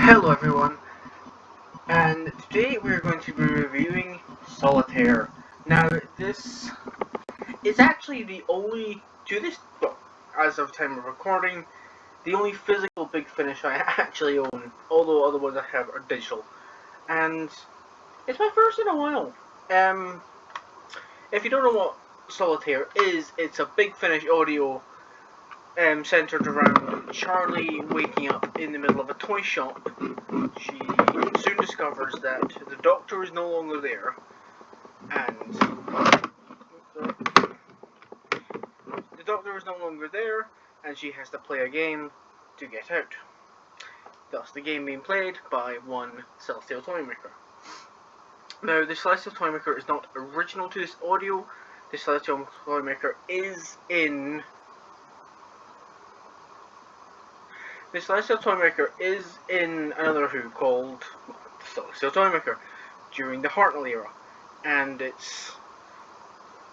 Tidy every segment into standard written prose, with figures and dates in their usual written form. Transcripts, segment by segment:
Hello everyone, and today we're going to be reviewing Solitaire. Now this is actually the only, well, as of time of recording, the only physical Big Finish I actually own, although other ones I have are digital. And it's my first in a while. If you don't know what Solitaire is, it's a Big Finish audio centered around Charlie waking up in the middle of a toy shop. She soon discovers that the doctor is no longer there, and she has to play a game to get out. Thus, the game being played by one Celestial Toymaker. Now, the Celestial Toymaker is not original to this audio. The Celestial Toymaker is in another Who called Celestial Toymaker during the Hartnell era, and it's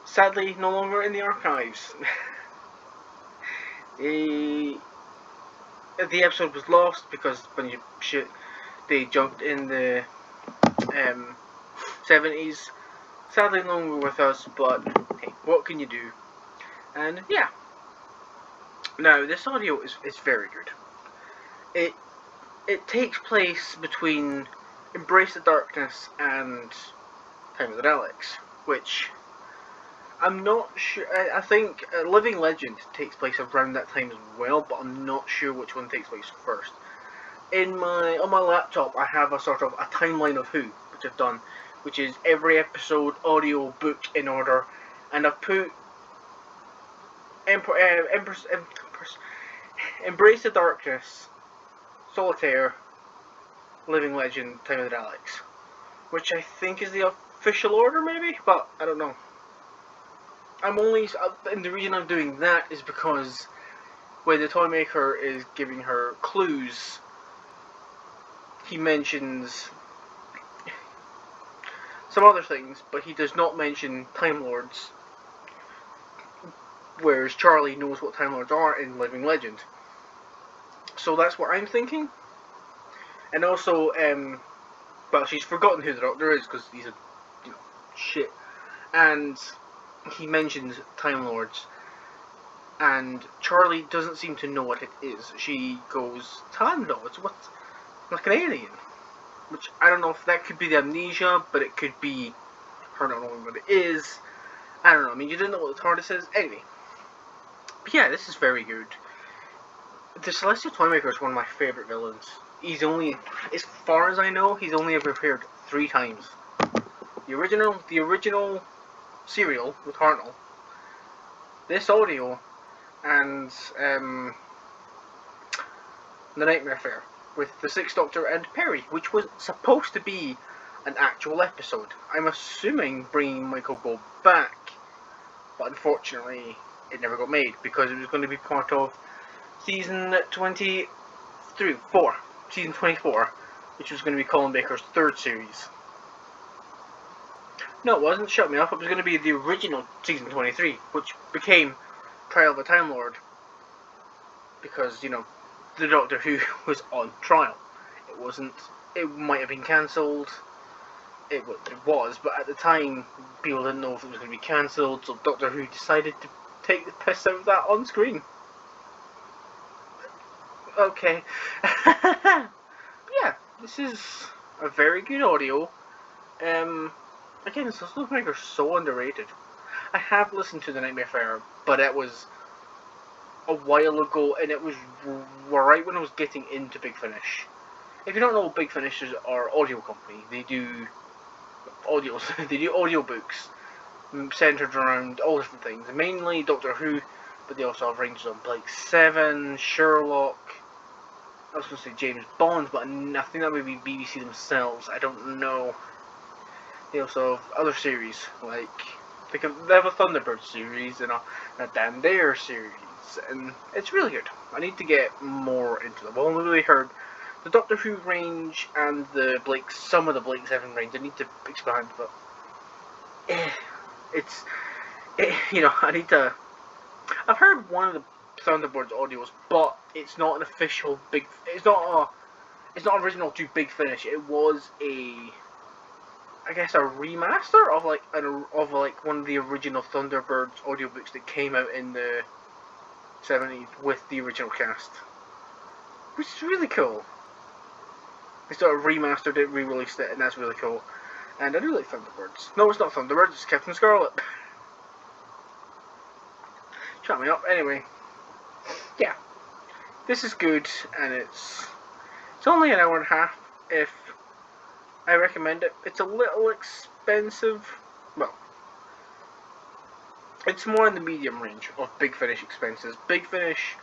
sadly no longer in the archives. The episode was lost because they jumped in the 70s. Sadly no longer with us, but hey, what can you do? And yeah. Now, this audio is very good. It takes place between Embrace the Darkness and Time of the Daleks, which I'm not sure. I think Living Legend takes place around that time as well, but I'm not sure which one takes place first. On my laptop, I have a sort of a timeline of Who, which I've done, which is every episode audio booked in order, and I've put Embrace the Darkness, Solitaire, Living Legend, Time of the Daleks, which I think is the official order, maybe, but I don't know. And the reason I'm doing that is because when the Toymaker is giving her clues, he mentions some other things, but he does not mention Time Lords, whereas Charlie knows what Time Lords are in Living Legend. So that's what I'm thinking. And also, well, she's forgotten who the Doctor is because he's a, shit. And he mentions Time Lords, and Charlie doesn't seem to know what it is. She goes, Time Lords? What's like an alien? Which, I don't know if that could be the amnesia, but it could be her not knowing what it is. I don't know, I mean, you didn't know what the TARDIS is? Anyway. But yeah, this is very good. The Celestial Toymaker is one of my favourite villains. He's only, as far as I know, he's only ever appeared 3 times. The original serial with Hartnell, this audio, and the Nightmare Fair with the Sixth Doctor and Perry, which was supposed to be an actual episode. I'm assuming bringing Michael Gove back, but unfortunately it never got made because it was going to be part of season 24, which was going to be Colin Baker's 3rd series. No, it wasn't. Shut me up. It was going to be the original season 23, which became Trial of a Time Lord, because, the Doctor Who was on trial. It wasn't. It might have been cancelled. It was, but at the time, people didn't know if it was going to be cancelled, so Doctor Who decided to take the piss out of that on screen. Okay. Yeah, this is a very good audio. Again, Celestial Toymaker is so underrated. I have listened to the Nightmare Fair, but it was a while ago, and it was right when I was getting into Big Finish. If you don't know, Big Finish is our audio company. They do audiobooks centered around all different things, mainly Doctor Who, but they also have ranges on Blake 7, Sherlock. I was going to say James Bond, but I think that would be BBC themselves. I don't know. They also have other series, like they have a Thunderbird series and a Dan Dare series, and it's really good. I need to get more into them. I've only really heard the Doctor Who range and some of the Blake 7 range. I need to expand, but I need to. I've heard one of the Thunderbirds audios, but it's not an official it's it's not original to Big Finish. It was I guess a remaster of like one of the original Thunderbirds audiobooks that came out in the 70s with the original cast, which is really cool. They sort of remastered it, re-released it, and that's really cool. And I do like Thunderbirds. No, it's not Thunderbirds, it's Captain Scarlet. Shut me up. Anyway, yeah, this is good, and it's only an hour and a half. If I recommend it, it's a little expensive. Well, it's more in the medium range of Big Finish expenses. Big Finish,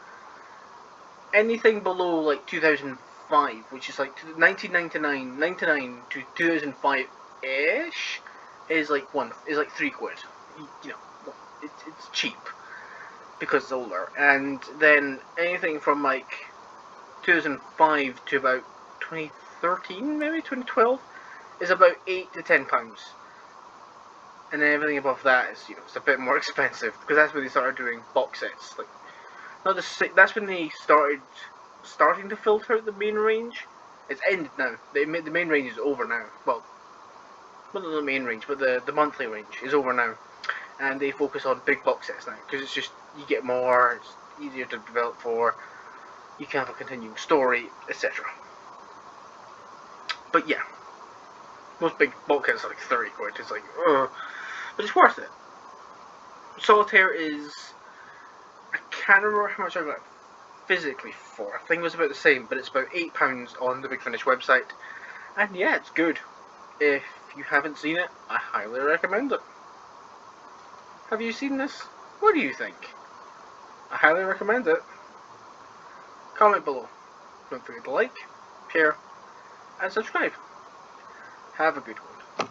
anything below like 2005, which is like 1999 to 2005 ish, is like £3. You know, it's cheap because it's older. And then anything from like 2005 to about 2013, maybe 2012, is about £8 to £10. And then everything above that is, it's a bit more expensive, because that's when they started doing box sets. Like, not just that's when they starting to filter out the main range. It's ended now. The main range is over now. Well, not the main range, but the monthly range is over now, and they focus on big box sets now, because it's just, you get more, it's easier to develop for, you can have a continuing story, etc. But yeah, most big box sets are like £30. It's like, but it's worth it. Solitaire is, I can't remember how much I got it physically for. I think it was about the same, but it's about £8 on the Big Finish website. And yeah, it's good. If you haven't seen it, I highly recommend it. Have you seen this? What do you think? I highly recommend it. Comment below. Don't forget to like, share, and subscribe. Have a good one.